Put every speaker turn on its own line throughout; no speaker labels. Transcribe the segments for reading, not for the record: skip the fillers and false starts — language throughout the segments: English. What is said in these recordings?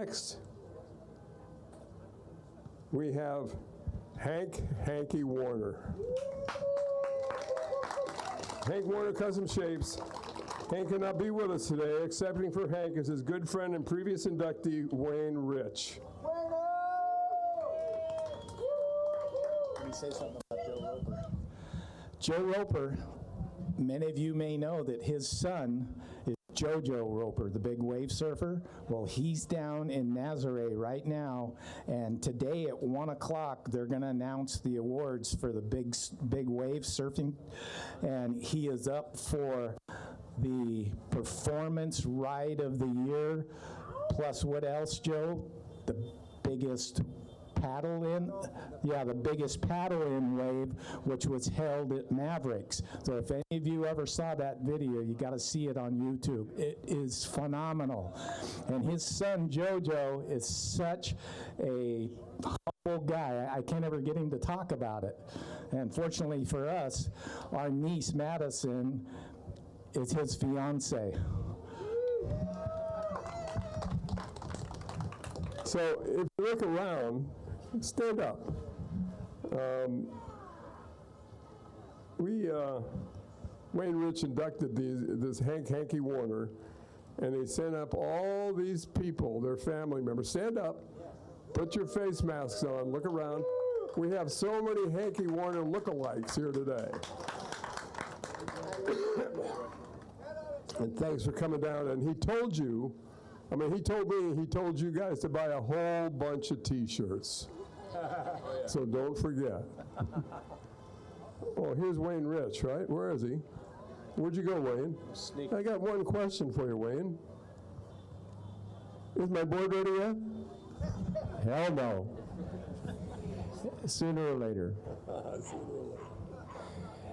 next, we have Hanky Warner. Hank Warner Custom Shapes. Hank cannot be with us today. Accepting for Hank is his good friend and previous inductee, Wayne Rich.
Let me say something about Joe Roper.
Joe Roper, many of you may know that his son is JoJo Roper, the big wave surfer. Well, he's down in Nazaré right now, and today at 1 o'clock, they're going to announce the awards for the big wave surfing, and he is up for the Performance Ride of the Year, plus what else, Joe? The biggest paddle-in? Yeah, the biggest paddle-in wave, which was held at Mavericks. So if any of you ever saw that video, you got to see it on YouTube. It is phenomenal. And his son, JoJo, is such a humble guy. I can't ever get him to talk about it. And fortunately for us, our niece, Madison, is his fiance.
So if you look around, stand up. Wayne Rich inducted this Hanky Warner, and they sent up all these people, their family members. Stand up, put your face masks on, look around. We have so many Hanky Warner lookalikes here today. And thanks for coming down. And he told you, I mean, he told me, he told you guys to buy a whole bunch of T-shirts. So don't forget. Oh, here's Wayne Rich, right? Where is he? Where'd you go, Wayne? I got one question for you, Wayne. Is my board ready yet?
Hell no. Sooner or later.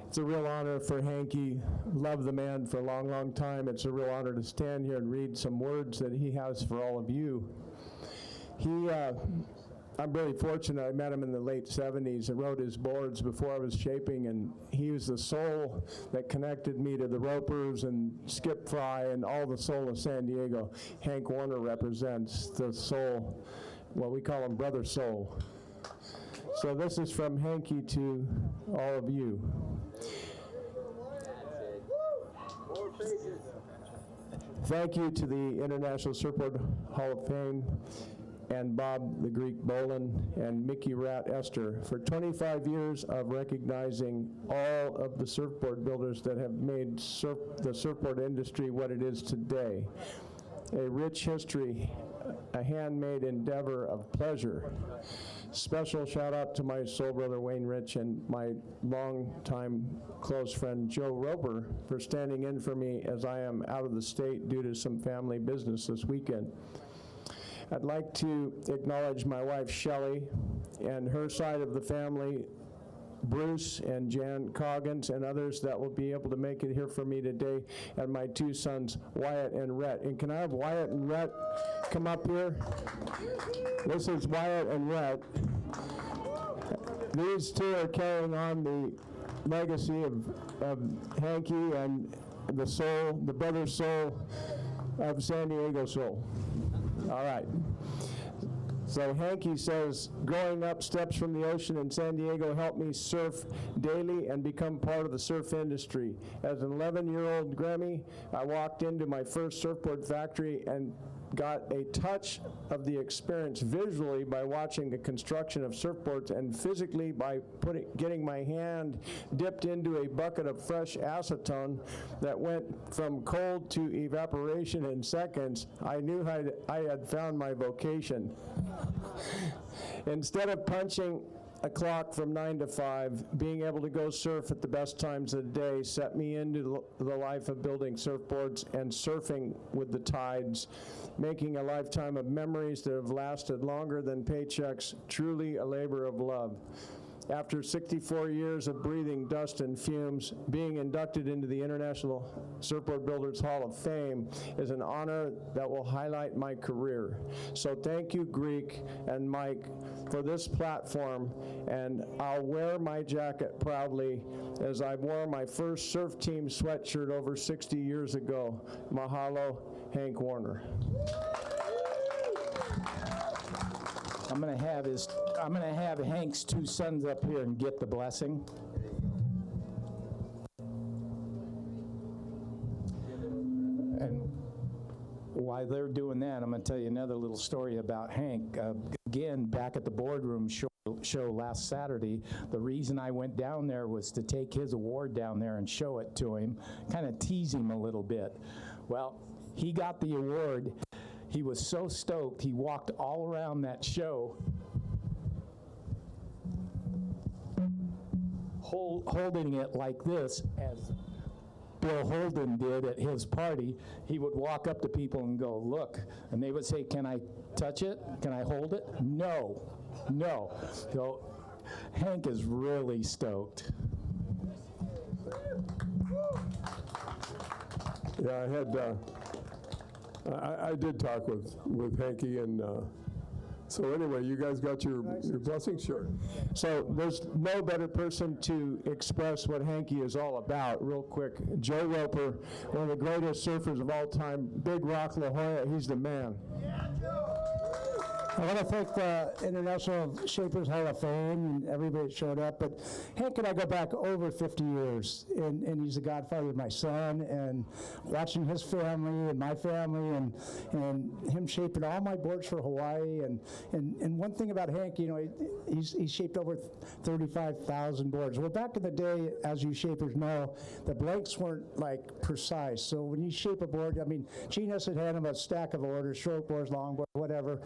It's a real honor for Hanky. Love the man for a long, long time. It's a real honor to stand here and read some words that he has for all of you. I'm really fortunate. I met him in the late 70s and wrote his boards before I was shaping, and he was the soul that connected me to the Ropers and Skip Fry and all the soul of San Diego. Hank Warner represents the soul, well, we call him Brother Soul. So this is from Hanky to all of you. Thank you to the International Surfboard Hall of Fame and Bob the Greek Bolin and Mickey Rat Esther for 25 years of recognizing all of the surfboard builders that have made the surfboard industry what it is today. A rich history, a handmade endeavor of pleasure. Special shout out to my soul brother Wayne Rich and my longtime close friend Joe Roper for standing in for me as I am out of the state due to some family business this weekend. I'd like to acknowledge my wife Shelley and her side of the family, Bruce and Jan Coggins and others that will be able to make it here for me today, and my two sons Wyatt and Rhett. And can I have Wyatt and Rhett come up here? This is Wyatt and Rhett. These two are carrying on the legacy of Hanky and the soul, the brother soul of San Diego Soul. All right. So Hanky says, growing up, steps from the ocean in San Diego helped me surf daily and become part of the surf industry. As an 11-year-old Grammy, I walked into my first surfboard factory and got a touch of the experience visually by watching the construction of surfboards and physically by getting my hand dipped into a bucket of fresh acetone that went from cold to evaporation in seconds. I knew I had found my vocation. Instead of punching a clock from 9 to 5, being able to go surf at the best times of the day set me into the life of building surfboards and surfing with the tides, making a lifetime of memories that have lasted longer than paychecks, truly a labor of love. After 64 years of breathing dust and fumes, being inducted into the International Surfboard Builders Hall of Fame is an honor that will highlight my career. So thank you, Greek and Mike, for this platform, and I'll wear my jacket proudly as I wore my first surf team sweatshirt over 60 years ago. Mahalo, Hank Warner.
I'm gonna have Hank's two sons up here and get the blessing. And while they're doing that, I'm gonna tell you another little story about Hank. Again, back at the boardroom show last Saturday, the reason I went down there was to take his award down there and show it to him, kind of tease him a little bit. Well, he got the award. He was so stoked, he walked all around that show holding it like this, as Bill Holden did at his party. He would walk up to people and go, look, and they would say, can I touch it? Can I hold it? No, no. So Hank is really stoked.
Yeah, I had, I did talk with Hanky, and so anyway, you guys got your blessing? Sure.
So there's no better person to express what Hanky is all about. Real quick, Joe Roper, one of the greatest surfers of all time, Big Rock La Jolla, he's the man.
I want to thank the International Shapers Hall of Fame and everybody that showed up, but Hank and I go back over 50 years, and he's the godfather of my son, and watching his family and my family, and him shaping all my boards for Hawaii, and one thing about Hank, you know, he's shaped over 35,000 boards. Well, back in the day, as you shapers know, the blanks weren't like precise, so when you shape a board, I mean, Genius had him a stack of orders, short boards, long boards, whatever.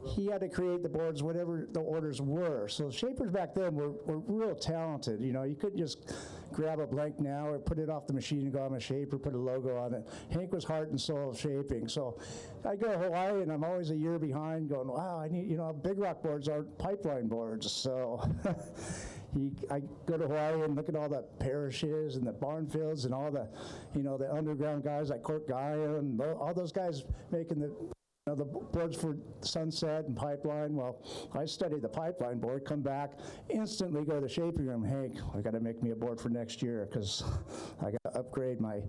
He had to create the boards, whatever the orders were. So shapers back then were real talented. You know, you couldn't just grab a blank now or put it off the machine and go, I'm a shaper, put a logo on it. Hank was heart and soul of shaping. So I go to Hawaii and I'm always a year behind going, wow, I need, you know, Big Rock boards aren't pipeline boards. So I go to Hawaii and look at all the parishes and the barnfields and all the, you know, the underground guys like Court Gaia and all those guys making the boards for Sunset and Pipeline. Well, I studied the Pipeline board, come back, instantly go to the shaping room. Hank, I got to make me a board for next year because I got to upgrade my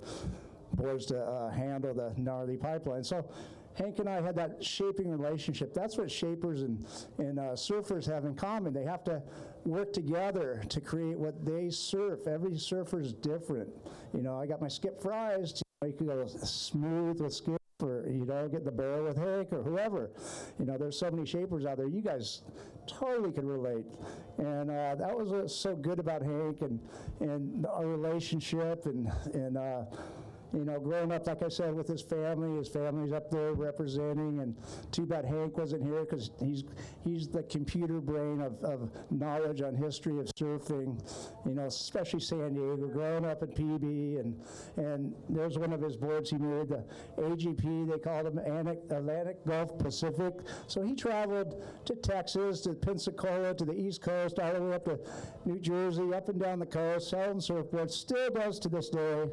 boards to handle the gnarly Pipeline. So Hank and I had that shaping relationship. That's what shapers and surfers have in common. They have to work together to create what they surf. Every surfer is different. You know, I got my Skip Fries. You can go smooth with Skip, or, you know, get the barrel with Hank or whoever. You know, there's so many shapers out there. You guys totally can relate. And that was so good about Hank and our relationship and you know, growing up, like I said, with his family's up there representing, and too bad Hank wasn't here because he's the computer brain of knowledge on history of surfing, you know, especially San Diego, growing up at PB, and there's one of his boards he made, the AGP, they called him Atlantic Gulf Pacific, so he traveled to Texas, to Pensacola, to the East Coast, all the way up to New Jersey, up and down the coast, selling surfboards, still does to this day,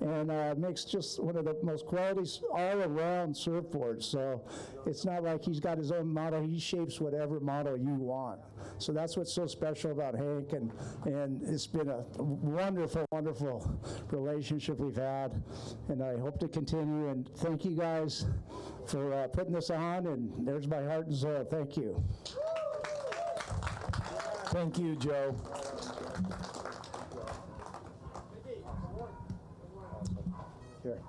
and makes just one of the most quality all-around surfboards. So it's not like he's got his own model. He shapes whatever model you want. So that's what's so special about Hank, and it's been a wonderful, wonderful relationship we've had, and I hope to continue. And thank you guys for putting this on, and there's my heart and soul. Thank you.
Thank you, Joe.
Here.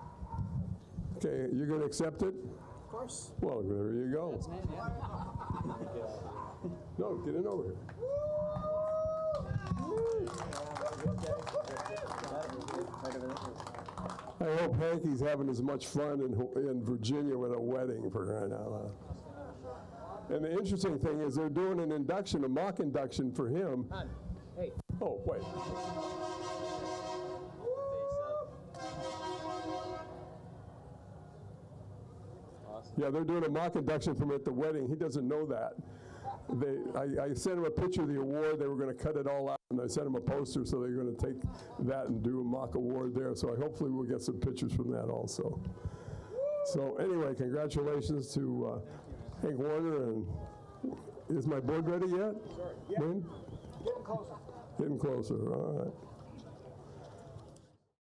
Okay, you're going to accept it?
Of course.
Well, there you go. No, get in over here. I hope Hanky's having as much fun in Virginia with a wedding, for crying out loud. And the interesting thing is they're doing an induction, a mock induction for him.
Hey.
Oh, wait. Yeah, they're doing a mock induction for him at the wedding. He doesn't know that. I sent him a picture of the award. They were going to cut it all out, and I sent him a poster, so they're going to take that and do a mock award there. So hopefully we'll get some pictures from that also. So anyway, congratulations to Hank Warner. And is my board ready yet? Sure. Yeah. Getting closer. Getting closer. All right.